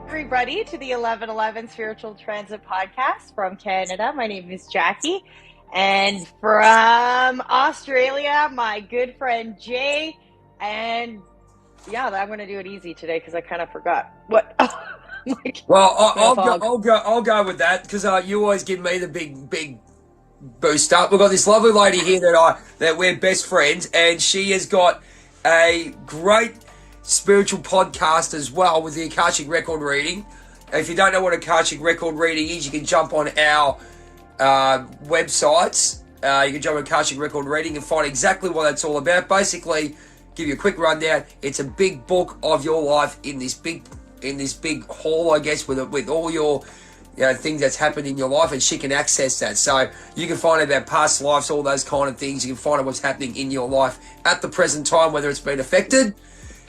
everybody, to the 1111 Spiritual Transit Podcast from Canada. My name is Jackie. And from Australia, my good friend Jay. And yeah, I'm going to do it easy today because I kind of forgot what. Well, I'll go with that because you always give me the big boost up. We've got this lovely lady here that we're best friends, and she has got a great spiritual podcast as well with the Akashic record reading. If you don't know what Akashic record reading is, you can jump on our websites. You can jump on Akashic record reading and find exactly what that's all about. Basically, give you a quick rundown. It's a big book of your life in this big hall, I guess, with all your things that's happened in your life, and she can access that. So you can find out about past lives, all those kind of things. You can find out what's happening in your life at the present time, whether it's been affected.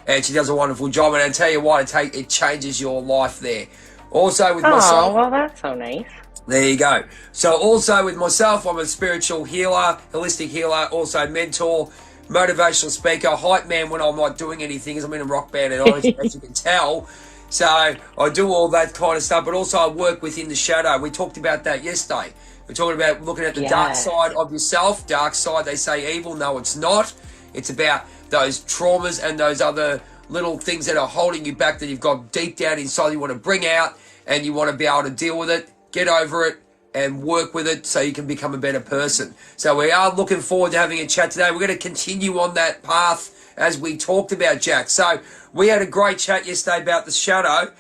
And she does a wonderful job. And I tell you what, it changes your life there. Also with myself. Oh, well, that's so nice. There you go. So also with myself, I'm a spiritual healer, holistic healer, also mentor, motivational speaker, hype man when I'm not doing anything, as I'm in a rock band and as you can tell. So I do all that kind of stuff, but also I work within the shadow. We talked about that yesterday. We're talking about looking at the dark side of yourself. Dark side, they say evil. No, it's not. It's about those traumas and those other little things that are holding you back that you've got deep down inside you want to bring out, and you want to be able to deal with it, get over it, and work with it so you can become a better person. So we are looking forward to having a chat today. We're going to continue on that path as we talked about, Jack. So we had a great chat yesterday about the shadow.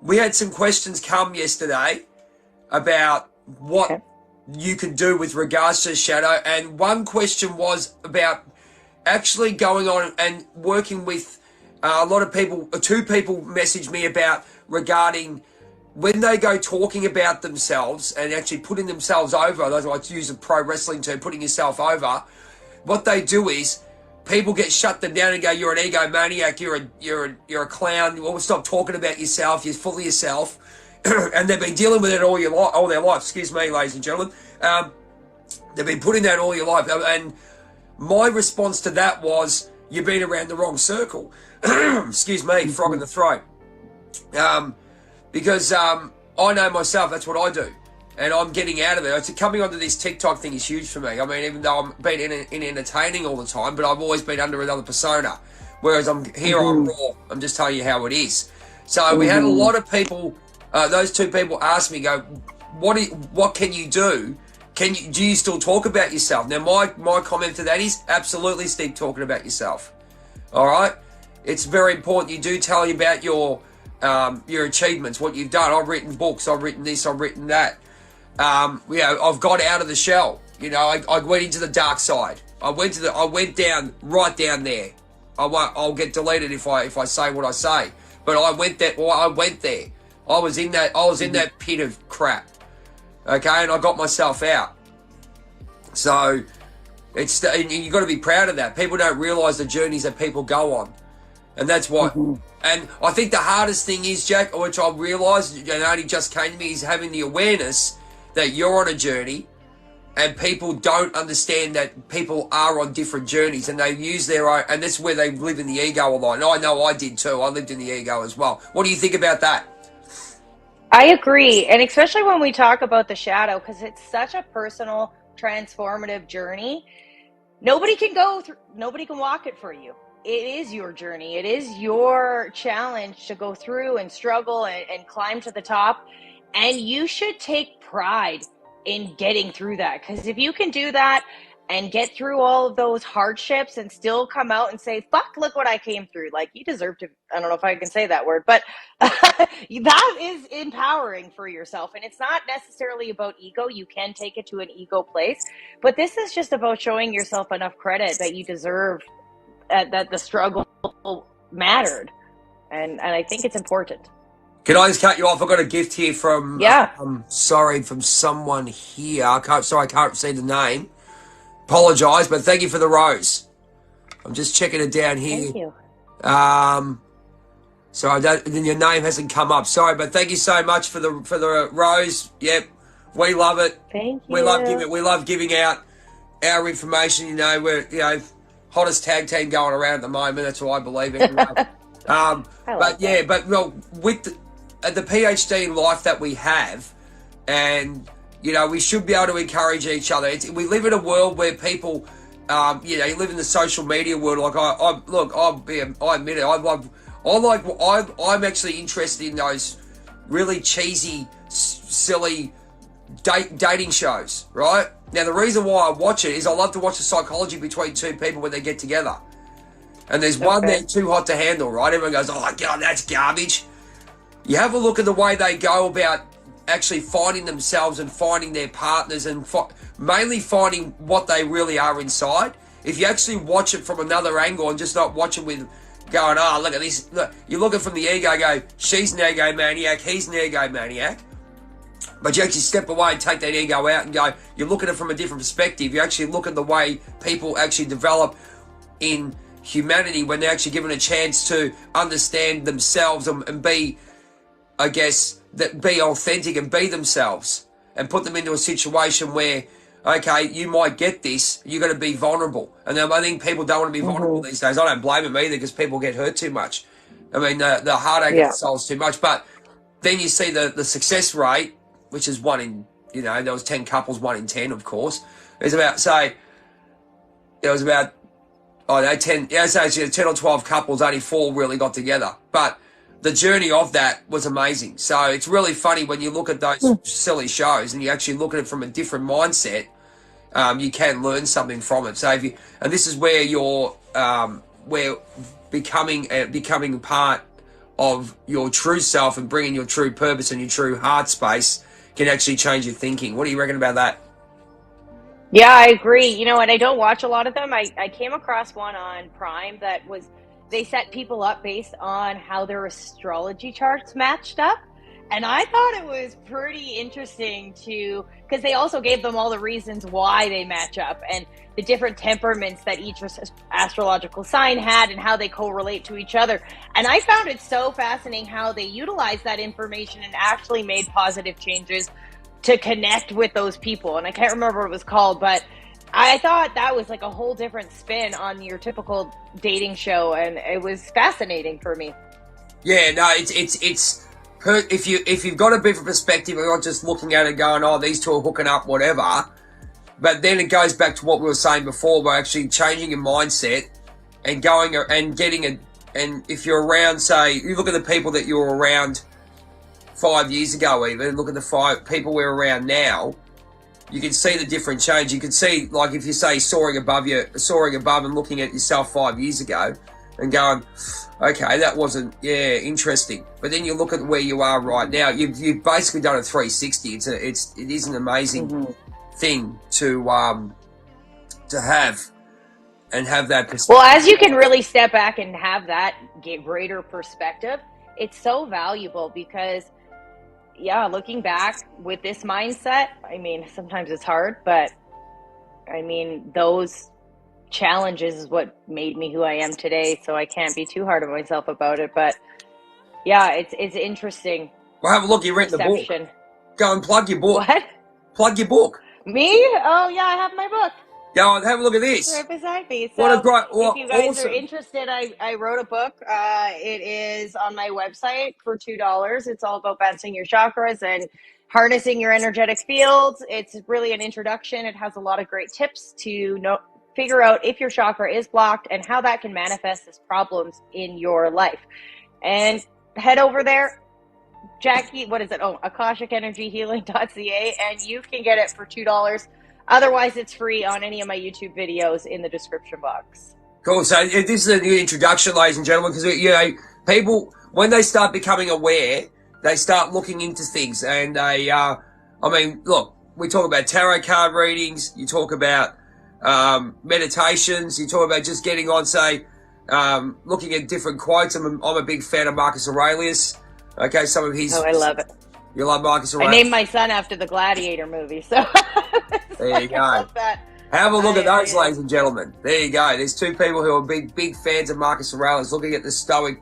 We had some questions come yesterday about what you can do with regards to the shadow. And one question was about actually going on and working with a lot of people. Two people messaged me about regarding when they go talking about themselves and actually putting themselves over. I like to use a pro wrestling term, putting yourself over. What they do is people get shut them down and go, "You're an egomaniac. You're a clown. You always stop talking about yourself. You're full of yourself." And they've been dealing with it all their life. Excuse me, ladies and gentlemen. They've been putting that all your life. And my response to that was, "You've been around the wrong circle." Excuse me, frog in the throat. Because I know myself. That's what I do. And I'm getting out of it. It's coming onto this TikTok thing is huge for me. I mean, even though I'm been in entertaining all the time, but I've always been under another persona. Whereas I'm here, I'm raw. I'm just telling you how it is. So we had a lot of people. Those two people asked me, "Go, what can you do? Do you still talk about yourself?" Now, my comment to that is absolutely keep talking about yourself. All right, it's very important. You do tell you about your achievements, what you've done. I've written books. I've written this. I've written that. I've got out of the shell. I went into the dark side. I went down right down there. I'll get deleted if I say what I say. But I went there. I was in that pit of crap. Okay, and I got myself out. So you got to be proud of that. People don't realise the journeys that people go on, and that's what. And I think the hardest thing is, Jack, which I realised and only just came to me, is having the awareness that you're on a journey, and people don't understand that people are on different journeys, and they use their own, and that's where they live in the ego a lot. And I know I did too. I lived in the ego as well. What do you think about that? I agree. And especially when we talk about the shadow, because it's such a personal, transformative journey. Nobody can walk it for you. It is your journey. It is your challenge to go through and struggle and climb to the top. And you should take pride in getting through that. Because if you can do that and get through all of those hardships and still come out and say, "Fuck, look what I came through." Like, you deserve to, I don't know if I can say that word, but that is empowering for yourself. And it's not necessarily about ego. You can take it to an ego place. But this is just about showing yourself enough credit that you deserve, that the struggle mattered. And I think it's important. Can I just cut you off? I got a gift here from from someone here. I can't see the name. Apologise, but thank you for the rose. I'm just checking it down here. Thank you. So then your name hasn't come up. Sorry, but thank you so much for the rose. Yep, we love it. Thank you. We love giving out our information. We're hottest tag team going around at the moment. That's what I believe in. I like But yeah, that. but well, with the PhD life that we have, and we should be able to encourage each other. We live in a world where people, you live in the social media world. Like I admit it. I'm actually interested in those really cheesy, silly dating shows. Right now, the reason why I watch it is I love to watch the psychology between two people when they get together. And there's one Okay. there too hot to handle, right? Everyone goes, "Oh God, that's garbage." You have a look at the way they go about actually finding themselves and finding their partners and mainly finding what they really are inside. If you actually watch it from another angle and just not watch it with going, "Oh, look at this." Look, you look at it from the ego, go, "She's an egomaniac, he's an egomaniac." But you actually step away and take that ego out and go, you look at it from a different perspective. You actually look at the way people actually develop in humanity when they're actually given a chance to understand themselves and be, I guess, that be authentic and be themselves and put them into a situation where, okay, you might get this, you're going to be vulnerable. And I think people don't want to be vulnerable these days. I don't blame them either because people get hurt too much. I mean, the heartache of Yeah. the soul is too much. But then you see the success rate, which is one in, there was 10 couples, 1 in 10, of course. There's about, say, there was about, 10, say 10 or 12 couples, only 4 really got together. But the journey of that was amazing. So it's really funny when you look at those silly shows and you actually look at it from a different mindset. You can learn something from it. So and this is where you're, where becoming part of your true self and bringing your true purpose and your true heart space can actually change your thinking. What do you reckon about that? Yeah, I agree. And I don't watch a lot of them. I came across one on Prime that was, they set people up based on how their astrology charts matched up. And I thought it was pretty interesting because they also gave them all the reasons why they match up and the different temperaments that each astrological sign had and how they correlate to each other. And I found it so fascinating how they utilized that information and actually made positive changes to connect with those people. And I can't remember what it was called, but I thought that was like a whole different spin on your typical dating show. And it was fascinating for me. Yeah, no, it's if you've got a bit of perspective, you're not just looking at it going, "Oh, these two are hooking up, whatever." But then it goes back to what we were saying before by actually changing your mindset and going and getting it. And if you're around, say, you look at the people that you were around 5 years ago, even look at the 5 people we're around now, you can see the different change. You can see, like, if you say soaring above and looking at yourself 5 years ago and going, okay, that wasn't, interesting. But then you look at where you are right now. You've basically done a 360. It is an amazing thing to have and have that perspective. Well, as you can really step back and have that greater perspective, it's so valuable because, looking back with this mindset, I mean, sometimes it's hard, but I mean, those challenges is what made me who I am today. So I can't be too hard on myself about it. But yeah, it's interesting. Well, have a look. You've written the book. Go and plug your book. What? Plug your book. Me? Oh, yeah, I have my book. Go and have a look at this. Right beside me. So what a great, if you guys awesome. are interested, I wrote a book. It is on my website for $2. It's all about balancing your chakras and harnessing your energetic fields. It's really an introduction. It has a lot of great tips to figure out if your chakra is blocked and how that can manifest as problems in your life. And head over there, Jackie, what is it? Oh, akashicenergyhealing.ca, and you can get it for $2. Otherwise, it's free on any of my YouTube videos in the description box. Cool. So this is a new introduction, ladies and gentlemen, because people, when they start becoming aware, they start looking into things, and look, we talk about tarot card readings, you talk about meditations, you talk about just getting on, say, looking at different quotes. I'm a big fan of Marcus Aurelius. Okay, some of his. Oh, I love it. You love Marcus Aurelius? I named my son after the Gladiator movie, so. There you go. I love that. Have a look at those, ladies and gentlemen. There you go. There's 2 people who are big fans of Marcus Aurelius, looking at the stoic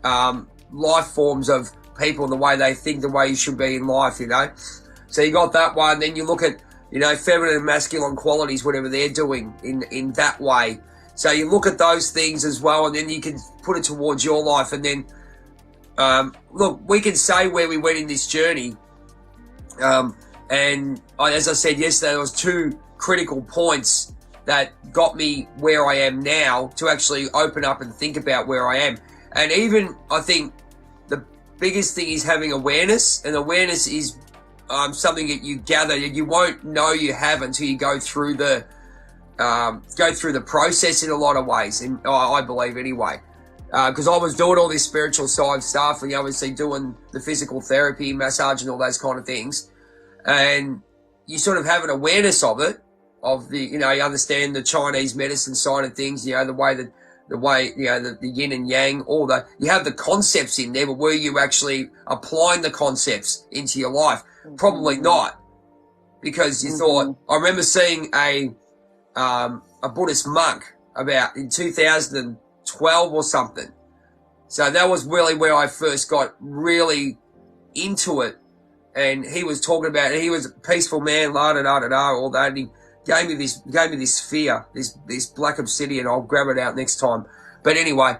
life forms of people and the way they think, the way you should be in life, So you got that one. Then you look at, feminine and masculine qualities, whatever they're doing in that way. So you look at those things as well, and then you can put it towards your life. And then, look, we can say where we went in this journey. As I said yesterday, there was 2 critical points that got me where I am now to actually open up and think about where I am. And even, I think, the biggest thing is having awareness, and awareness is something that you gather. You won't know you have until you go through the process in a lot of ways, and I believe anyway. Because I was doing all this spiritual side stuff, and obviously doing the physical therapy, massage, and all those kind of things, and you sort of have an awareness of it, of the, you understand the Chinese medicine side of things, the way the yin and yang, you have the concepts in there, but were you actually applying the concepts into your life? Probably not, because you thought. I remember seeing a Buddhist monk about in 2012 or something. So that was really where I first got really into it. And he was talking about, he was a peaceful man, all that. And he gave me this sphere, this black obsidian. I'll grab it out next time. But anyway,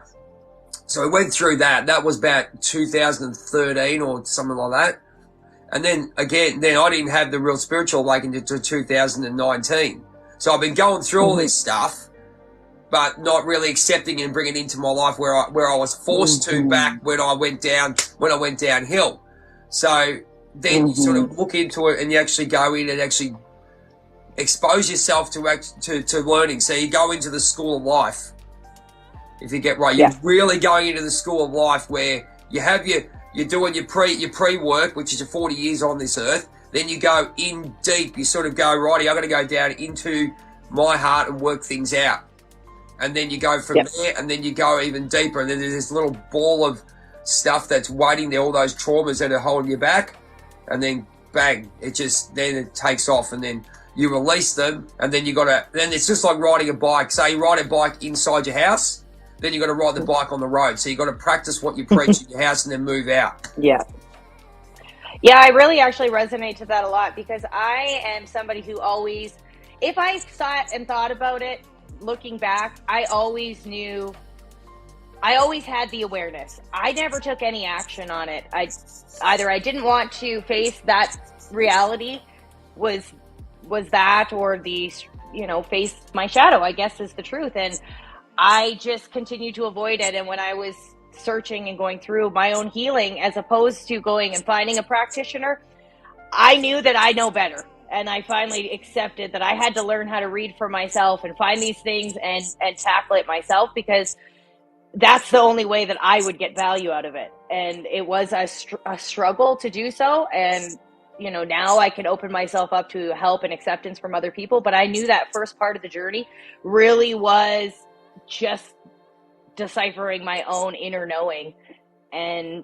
so I went through that. That was about 2013 or something like that. And then again, I didn't have the real spiritual awakening until 2019. So I've been going through all this stuff, but not really accepting it and bringing it into my life where I was forced to back when I went downhill. So then you sort of look into it and you actually go in and actually expose yourself to learning. So you go into the school of life, if you get right. You're really going into the school of life where you have you're doing your pre-work, which is your 40 years on this earth. Then you go in deep. You sort of go, righty, I'm going to go down into my heart and work things out. And then you go from there, and then you go even deeper. And then there's this little ball of stuff that's waiting there, all those traumas that are holding you back. And then, bang, then it takes off. And then you release them. And then then it's just like riding a bike. Say you ride a bike inside your house. Then you got to ride the bike on the road. So you got to practice what you preach in your house and then move out. Yeah, I really actually resonate to that a lot, because I am somebody who always, if I sat and thought about it, looking back, I always had the awareness. I never took any action on it. I didn't want to face that reality, was that, or face my shadow, I guess is the truth. And I just continued to avoid it. And when I was searching and going through my own healing, as opposed to going and finding a practitioner, I knew that I know better. And I finally accepted that I had to learn how to read for myself and find these things and tackle it myself, because that's the only way that I would get value out of it. And it was a struggle to do so. And, now I can open myself up to help and acceptance from other people. But I knew that first part of the journey really was just deciphering my own inner knowing. And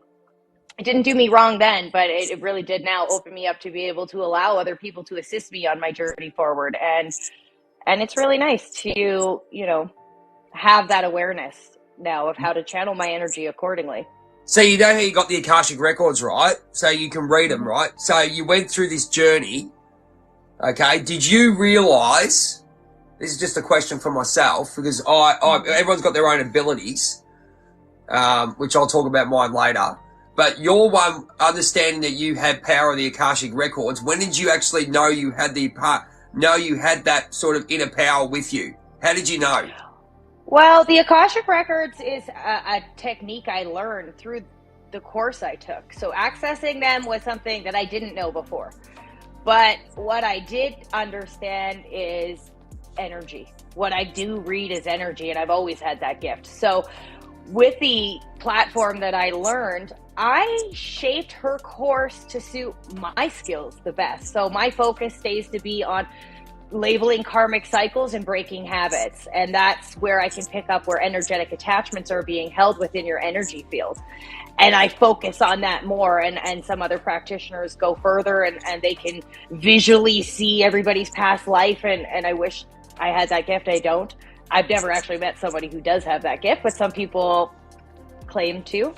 it didn't do me wrong then, but it really did now open me up to be able to allow other people to assist me on my journey forward. And it's really nice to, have that awareness now of how to channel my energy accordingly. So you know how you got the Akashic Records, right? So you can read them, right? So you went through this journey, okay? Did you realize, this is just a question for myself, because everyone's got their own abilities, which I'll talk about mine later. But your one, understanding that you had power of the Akashic Records, when did you actually know you had that sort of inner power with you? How did you know? Well, the Akashic Records is a technique I learned through the course I took. So accessing them was something that I didn't know before. But what I did understand is energy. What I do read is energy, and I've always had that gift. So with the platform that I learned, I shaped her course to suit my skills the best. So my focus stays to be on labeling karmic cycles and breaking habits. And that's where I can pick up where energetic attachments are being held within your energy field. And I focus on that more. And some other practitioners go further and they can visually see everybody's past life. And I wish I had that gift. I don't. I've never actually met somebody who does have that gift, but some people claim to.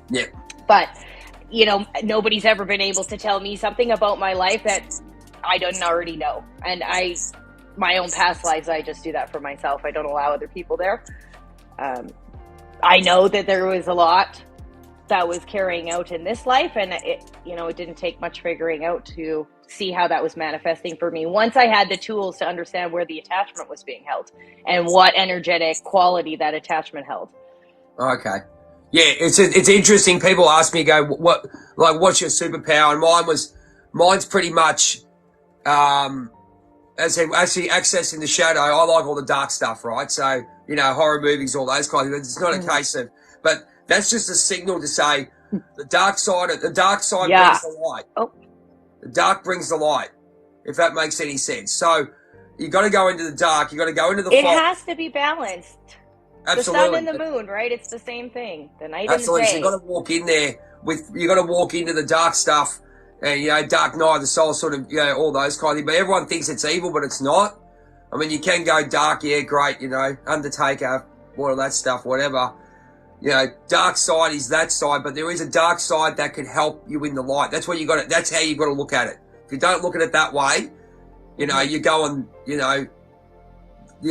Yeah. But, nobody's ever been able to tell me something about my life that I didn't already know. And I my own past lives, I just do that for myself. I don't allow other people there. I know that there was a lot that was carrying out in this life, and it didn't take much figuring out to see how that was manifesting for me. Once I had the tools to understand where the attachment was being held and what energetic quality that attachment held. Okay. Yeah, it's interesting. People ask me, go, what's your superpower? And mine's pretty much, actually accessing the shadow. I like all the dark stuff, right? So, horror movies, all those kinds of things. It's not a case of, but that's just a signal to say the dark side brings the light. Oh. The dark brings the light, if that makes any sense. So you got to go into the dark. You got to go into the It fog. has to be balanced. Absolutely. The sun and the moon, right? It's the same thing. The night Absolutely. and the day. So you got to walk in there you got to walk into the dark stuff, and dark night of the soul, sort of, all those kind of things. But everyone thinks it's evil, but it's not. I mean, you can go dark, yeah, great, Undertaker, all of that stuff, whatever. Dark side is that side, but there is a dark side that can help you in the light. That's what that's how you got to look at it. If you don't look at it that way, you're going, the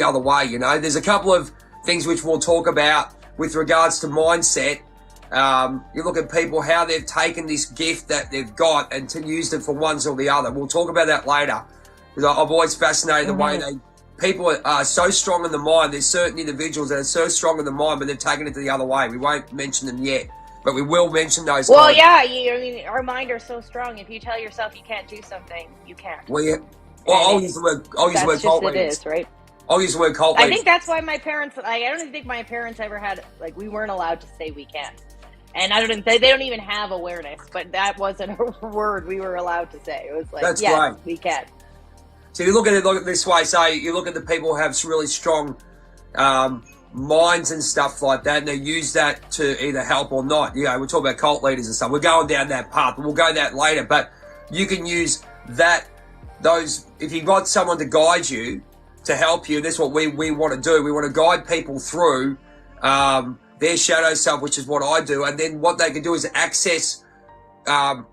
other way, There's a couple of things which we'll talk about with regards to mindset. You look at people, how they've taken this gift that they've got and used it for one or the other. We'll talk about that later. Because I've always fascinated the way people are so strong in the mind. There's certain individuals that are so strong in the mind, but they've taken it to the other way. We won't mention them yet, but we will mention those. Well, our mind are so strong. If you tell yourself you can't do something, you can't. I'll use the word cult leaders. It is, right? I'll use the word cult leaders. I think that's why my parents, I don't think my parents ever had, we weren't allowed to say we can't. And they don't even have awareness, but that wasn't a word we were allowed to say. It was like, that's yes, great. We can. So you look at it this way. Say you look at the people who have really strong minds and stuff like that, and they use that to either help or not. We're talking about cult leaders and stuff. We're going down that path. We'll go that later. But you can use if you've got someone to guide you, to help you. That's what we want to do. We want to guide people through their shadow self, which is what I do. And then what they can do is access the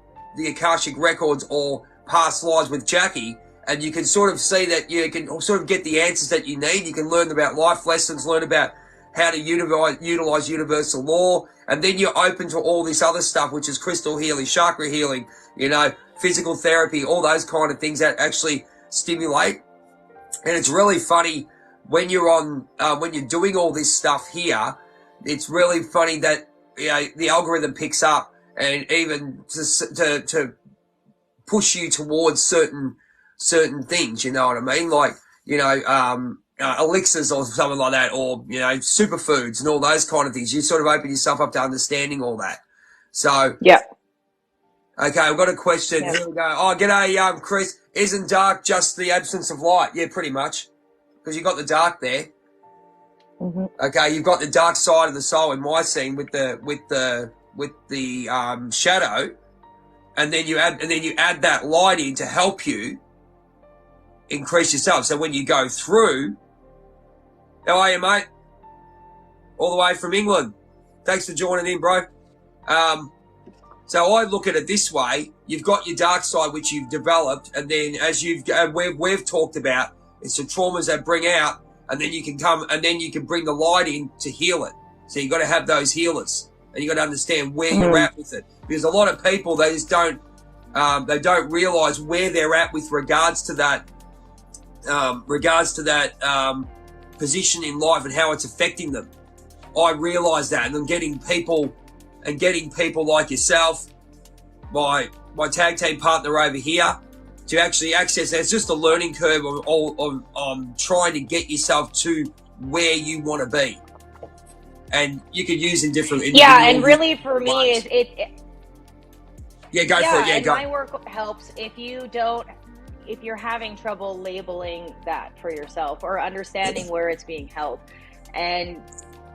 Akashic records or past lives with Jackie. And you can sort of see that you can sort of get the answers that you need. You can learn about life lessons, learn about how to utilize universal law. And then you're open to all this other stuff, which is crystal healing, chakra healing, physical therapy, all those kind of things that actually stimulate. And it's really funny when when you're doing all this stuff here, it's really funny that, the algorithm picks up and even to push you towards certain things, you know what I mean? Like, elixirs or something like that, or, superfoods and all those kind of things. You sort of open yourself up to understanding all that. So, yeah. Okay, I've got a question. Yeah. Here we go. Oh, g'day, Chris. Isn't dark just the absence of light? Yeah, pretty much. Because you got the dark there. Mm-hmm. Okay, you've got the dark side of the soul in my scene with the shadow, and then you add that light in to help you increase yourself. So when you go through, how are you, mate? All the way from England. Thanks for joining in, bro. So I look at it this way: you've got your dark side, which you've developed, and then as we've talked about, it's the traumas that bring out, and then you can bring the light in to heal it. So you got to have those healers, and you got to understand where you're at with it, because a lot of people, they just don't realize where they're at with regards to that position in life and how it's affecting them. I realize that, and I'm getting people like yourself, my tag team partner over here, to actually access that. It's just a learning curve on trying to get yourself to where you want to be. And you can use in different... Yeah, and really for me, my work helps if you're having trouble labeling that for yourself or understanding where it's being held. And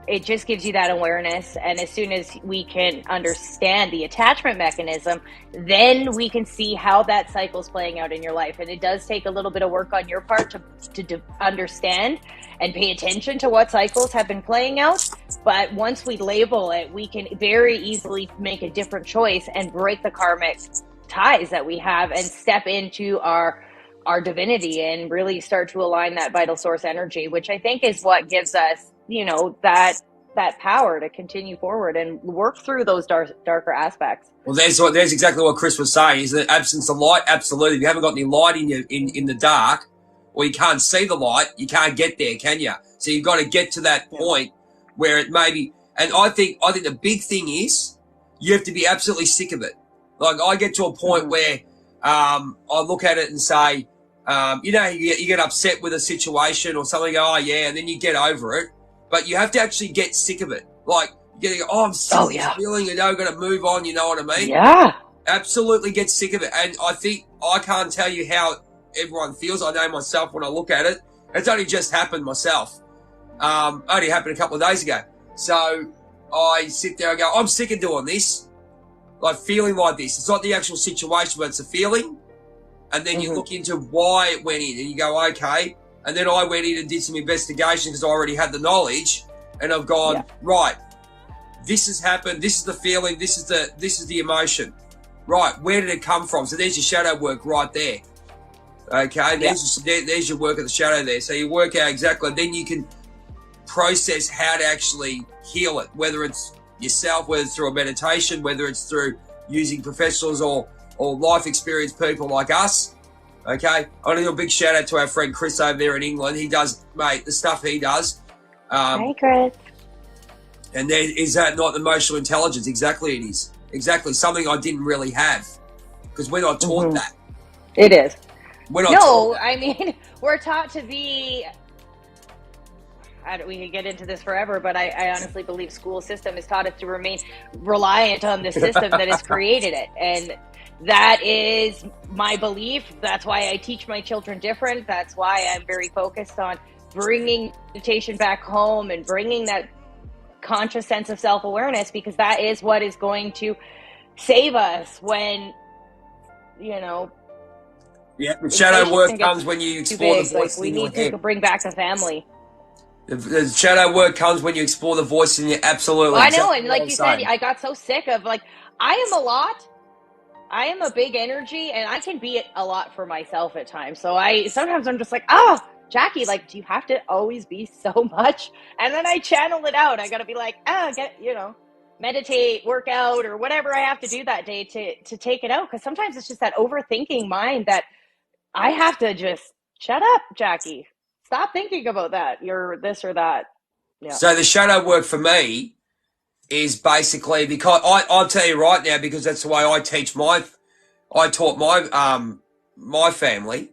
it just gives you that awareness. And as soon as we can understand the attachment mechanism, then we can see how that cycle's playing out in your life. And it does take a little bit of work on your part to understand and pay attention to what cycles have been playing out. But once we label it, we can very easily make a different choice and break the karmic ties that we have and step into our our divinity and really start to align that vital source energy, which I think is what gives us, that power to continue forward and work through those darker aspects. Well, there's exactly what Chris was saying. Is the absence of light? Absolutely. If you haven't got any light in the dark, or you can't see the light, you can't get there, can you? So you've got to get to that point where it may be. And I think the big thing is you have to be absolutely sick of it. Like I get to a point where I look at it and say, you get upset with a situation or something. Oh yeah, and then you get over it, but you have to actually get sick of it. Like you get to go, I'm sick of this feeling, I've got to move on. You know what I mean? Yeah. Absolutely get sick of it. And I think I can't tell you how everyone feels. I know myself when I look at it. It's only just happened myself. Only happened a couple of days ago. So I sit there and go, I'm sick of doing this. Like feeling like this. It's not the actual situation, but it's a feeling. And then you look into why it went in and you go, okay. And then I went in and did some investigation because I already had the knowledge. And I've gone, right, this has happened. This is the feeling. This is the emotion. Right. Where did it come from? So there's your shadow work right there. Okay. There's your work at the shadow there. So you work out exactly. Then you can process how to actually heal it, whether it's yourself, whether it's through a meditation, whether it's through using professionals or life experience people like us. Okay. I want to do a big shout out to our friend Chris over there in England. He does, mate, the stuff he does. Hey, Chris. And there is that not emotional intelligence. Exactly, it is. Exactly. Something I didn't really have because we're not taught that. It is. We're not taught that. I mean, we're taught to be, we could get into this forever, but I honestly believe school system has taught us to remain reliant on the system that has created it. And that is my belief. That's why I teach my children different. That's why I'm very focused on bringing meditation back home and bringing that conscious sense of self-awareness, because that is what is going to save us when, the shadow work comes when you explore the voice we in your need head. to bring back the family. The shadow work comes when you explore the voice in your absolutely. Well, I know, and like you said, I got so sick of I am a big energy, and I can be a lot for myself at times. So sometimes I'm just like, Jackie, like, do you have to always be so much? And then I channel it out. I got to be like, meditate, work out, or whatever I have to do that day to take it out. Because sometimes it's just that overthinking mind that I have to just shut up, Jackie. Stop thinking about that. You're this or that. Yeah. So the shadow work for me is basically because I'll tell you right now, because that's the way I taught my family,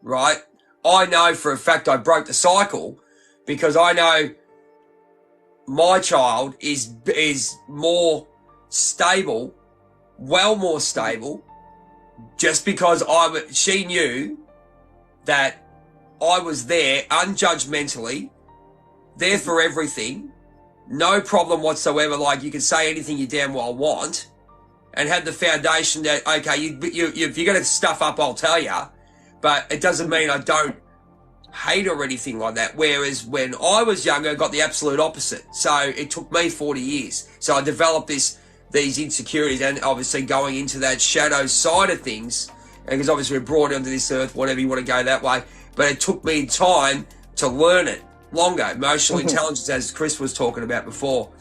right? I know for a fact I broke the cycle because I know my child is more stable, well more stable, just because she knew that I was there unjudgmentally, there for everything, no problem whatsoever. Like you can say anything you damn well want, and had the foundation that okay, if you're gonna stuff up, I'll tell you. But it doesn't mean I don't hate or anything like that. Whereas when I was younger, I got the absolute opposite. So it took me 40 years. So I developed these insecurities, and obviously going into that shadow side of things, because obviously we're brought onto this earth, whatever you want to go that way. But it took me time to learn it longer. Emotional intelligence, as Chris was talking about before.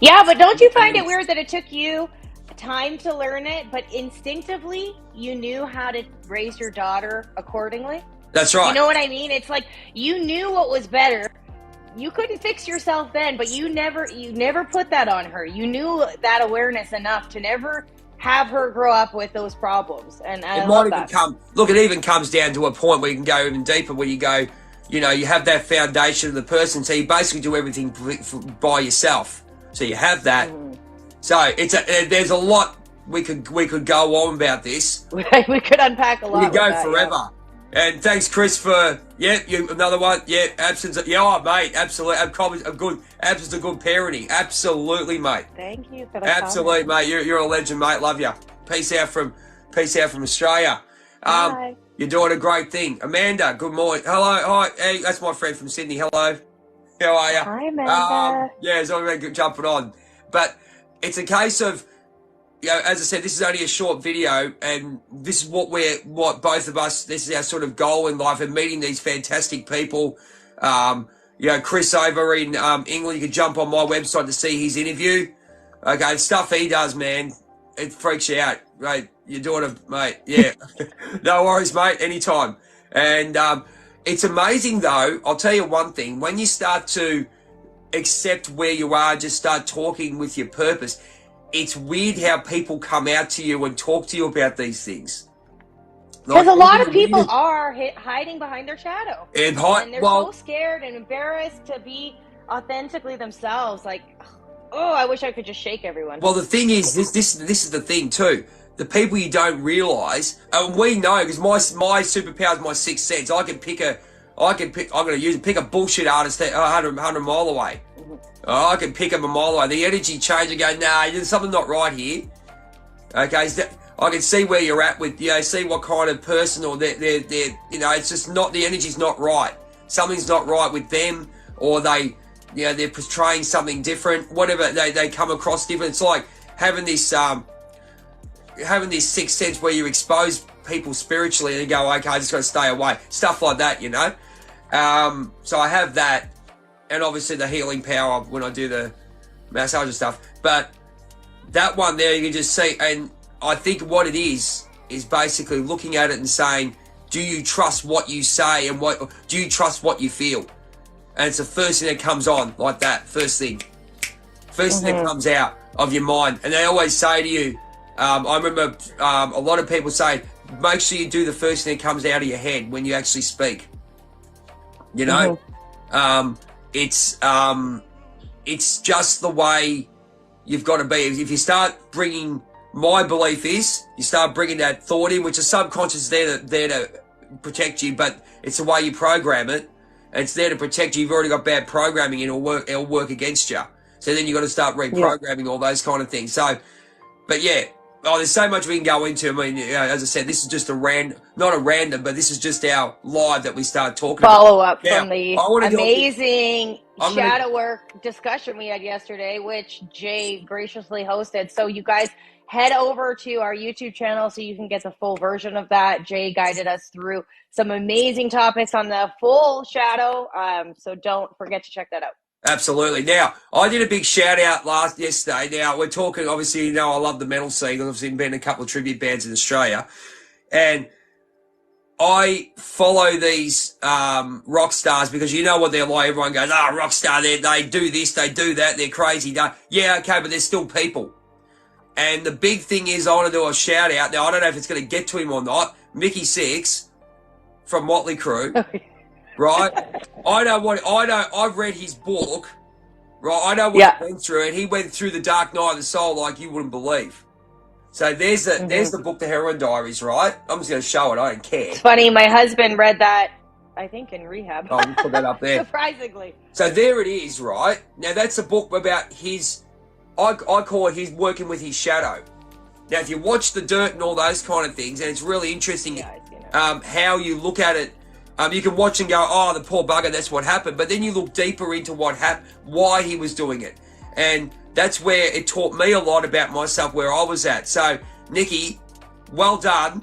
Yeah, but don't you find it weird that it took you time to learn it, but instinctively you knew how to raise your daughter accordingly? That's right. You know what I mean? It's like you knew what was better. You couldn't fix yourself then, but you never put that on her. You knew that awareness enough to never have her grow up with those problems. And I love that. It even comes down to a point where you can go even deeper, where you go, you have that foundation of the person, so you basically do everything by yourself. So you have that. So there's a lot we could go on about this. We could unpack a lot. We could go forever. Yeah. And thanks, Chris, for another one. Yeah, absence. Mate, absolutely. Absence of good parenting. Absolutely, mate. Thank you for that. Absolutely, mate. You're a legend, mate. Love you. Peace out from Australia. Bye. You're doing a great thing, Amanda. Good morning. Hello, hi. Hey, that's my friend from Sydney. Hello. How are you? Hi, Amanda. It's already jumping on, but it's a case of you know, as I said, this is only a short video, and this is what both of us, this is our sort of goal in life, and meeting these fantastic people. You know, Chris over in England, you can jump on my website to see his interview. Okay, stuff he does, man, it freaks you out, mate. You're doing it, mate. Yeah, no worries, mate. Anytime. And it's amazing, though. I'll tell you one thing: when you start to accept where you are, just start talking with your purpose. It's weird how people come out to you and talk to you about these things. Because a lot of people are hiding behind their shadow. And they're so scared and embarrassed to be authentically themselves. Like, oh, I wish I could just shake everyone. Well, the thing is, this is the thing too. The people you don't realise, and we know, because my superpower is my sixth sense. I'm going to pick a bullshit artist 100 mile away. Oh, I can pick them a mile away. The energy change and go, nah, there's something not right here. Okay, so I can see where you're at with, you know, see what kind of person, or they're you know, it's just not, the energy's not right. Something's not right with them, or they, you know, they're portraying something different. Whatever, they come across different. It's like having this sixth sense where you expose people spiritually and you go, okay, I just got to stay away. Stuff like that, you know. So I have that. And obviously the healing power when I do the massage and stuff. But that one there, you can just see. And I think what it is basically looking at it and saying, do you trust what you say, and do you trust what you feel? And it's the first thing that comes on, like that, first thing that comes out of your mind. And they always say to you, I remember a lot of people say, make sure you do the first thing that comes out of your head when you actually speak. You know? It's just the way you've got to be. If you start bringing, my belief is, you start bringing that thought in, which is subconscious, there to protect you, but it's the way you program it. And it's there to protect you. You've already got bad programming, and it'll work against you. So then you've got to start reprogramming all those kind of things. So, but yeah, there's so much we can go into. I mean, you know, as I said, this is just not a random, but this is just our live that we start talking Follow about. up from the amazing shadow work discussion we had yesterday, which Jay graciously hosted. So you guys head over to our YouTube channel so you can get the full version of that. Jay guided us through some amazing topics on the full shadow. So don't forget to check that out. Absolutely. Now, I did a big shout out yesterday. Now, we're talking, obviously, you know, I love the metal scene. I've been in a couple of tribute bands in Australia. And I follow these rock stars because you know what they're like. Everyone goes, rock star, they do this, they do that, they're crazy. Yeah, okay, but they're still people. And the big thing is, I want to do a shout out. Now, I don't know if it's going to get to him or not. Mickey Six from Motley Crue. Right? I've read his book, right? I know what he went through, and he went through the dark night of the soul like you wouldn't believe. So there's the book, The Heroin Diaries, right? I'm just going to show it. I don't care. It's funny. My husband read that, I think, in rehab. Oh, you put that up there. Surprisingly. So there it is, right? Now that's a book about I call it his working with his shadow. Now, if you watch The Dirt and all those kind of things, and it's really interesting how you look at it. You can watch and go, the poor bugger, that's what happened. But then you look deeper into what happened, why he was doing it. And that's where it taught me a lot about myself, where I was at. So, Nikki, well done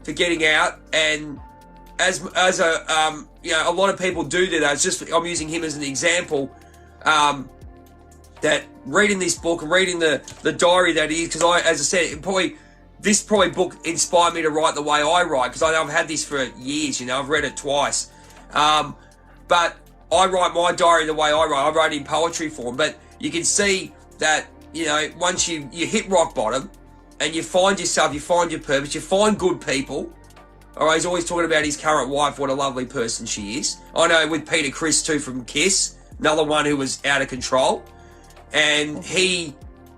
for getting out. And as a, you know, a lot of people do that. It's just, I'm using him as an example, that reading this book and reading the diary that he is, because as I said, this book inspired me to write the way I write, because I've had this for years, you know, I've read it twice. But I write my diary the way I write. I write in poetry form, but you can see that, you know, once you hit rock bottom and you find yourself, you find your purpose, you find good people. All right, he's always talking about his current wife, what a lovely person she is. I know with Peter Criss too from Kiss, another one who was out of control. And he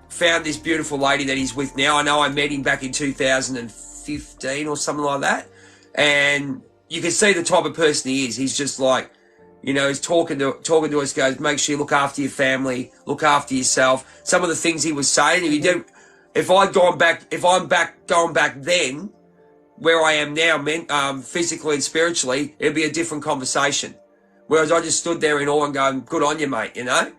found this beautiful lady that he's with now. I know I met him back in 2015 or something like that. And you can see the type of person he is. He's just like, you know, he's talking to us, goes, make sure you look after your family, look after yourself. Some of the things he was saying, if I'm going back then, where I am now, physically and spiritually, it'd be a different conversation. Whereas I just stood there in awe and going, good on you, mate, you know?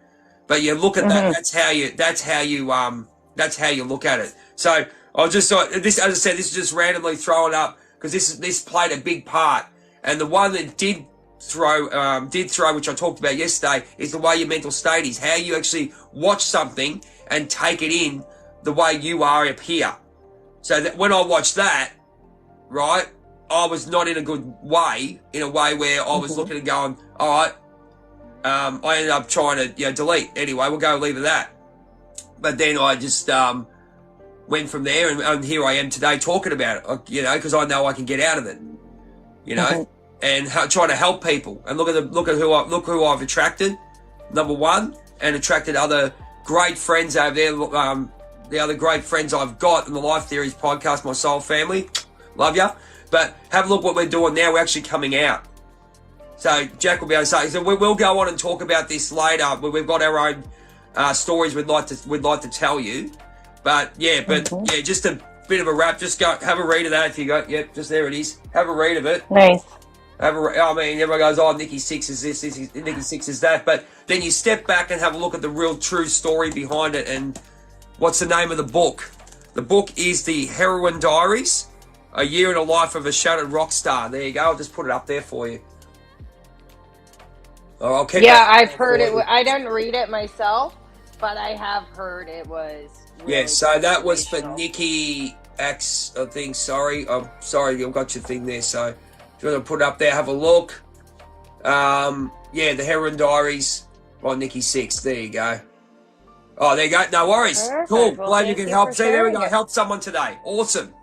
But you look at that, that's how you look at it. So I just thought this, as I said, this is just randomly throwing up because this played a big part. And the one that did throw, which I talked about yesterday, is the way your mental state is, how you actually watch something and take it in the way you are up here. So that when I watched that, right, I was not in a good way, in a way where I was looking and going, all right, I ended up trying to delete. Anyway, we'll go leave it at that. But then I just went from there, and here I am today talking about it, because I know I can get out of it, and trying to help people. And look who I've attracted, number one, and attracted other great friends over there. The other great friends I've got in the Life Theories podcast, my soul family, love ya. But have a look what we're doing now. We're actually coming out. So Jack will be able to say. So we'll go on and talk about this later. We've got our own stories we'd like to tell you. But yeah, just a bit of a wrap. Just go have a read of that if you got. Yep, just there it is. Have a read of it. Nice. I mean, everyone goes, "Oh, Nikki Six is this. Nikki Six is that." But then you step back and have a look at the real, true story behind it. And what's the name of the book? The book is The Heroine Diaries: A Year in the Life of a Shattered Rock Star. There you go. I'll just put it up there for you. Oh, I'll keep I've heard it. I didn't read it myself, but I have heard it was. Really so that was for Nikki X, I think. Sorry, I've got your thing there. So if you want to put it up there, have a look. The Heroine Diaries by Nikki Six. There you go. Oh, there you go. No worries. Perfect. Cool. Well, Glad you can help. See, there we go. Help someone today. Awesome.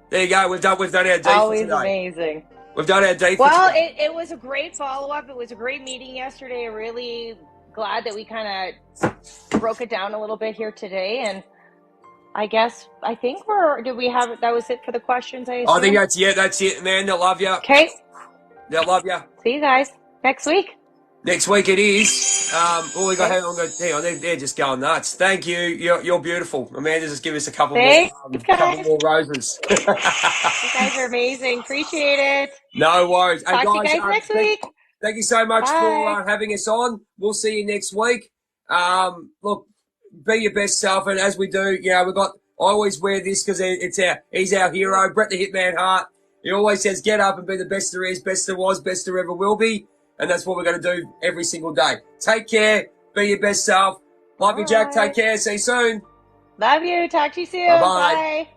There you go. We've done our deed Always for today. amazing. We've done our deed for Well, today. it was a great follow-up. It was a great meeting yesterday. Really glad that we kind of broke it down a little bit here today. And I think that was it for the questions, I assume? I think that's it, man. They'll love you. Okay. They'll love you. See you guys next week. Next week it is. We got hang on. They're just going nuts. Thank you. You're beautiful. Amanda, just give us a couple more roses. You guys are amazing. Appreciate it. No worries. Talk to you guys next week. Thank you so much Bye. for having us on. We'll see you next week. Look, be your best self, and as we do, I always wear this because he's our hero, Bret the Hitman Hart. He always says, "Get up and be the best there is, best there was, best there ever will be." And that's what we're going to do every single day. Take care. Be your best self. Love you, Jack. Take care. See you soon. Love you. Talk to you soon. Bye-bye. Bye.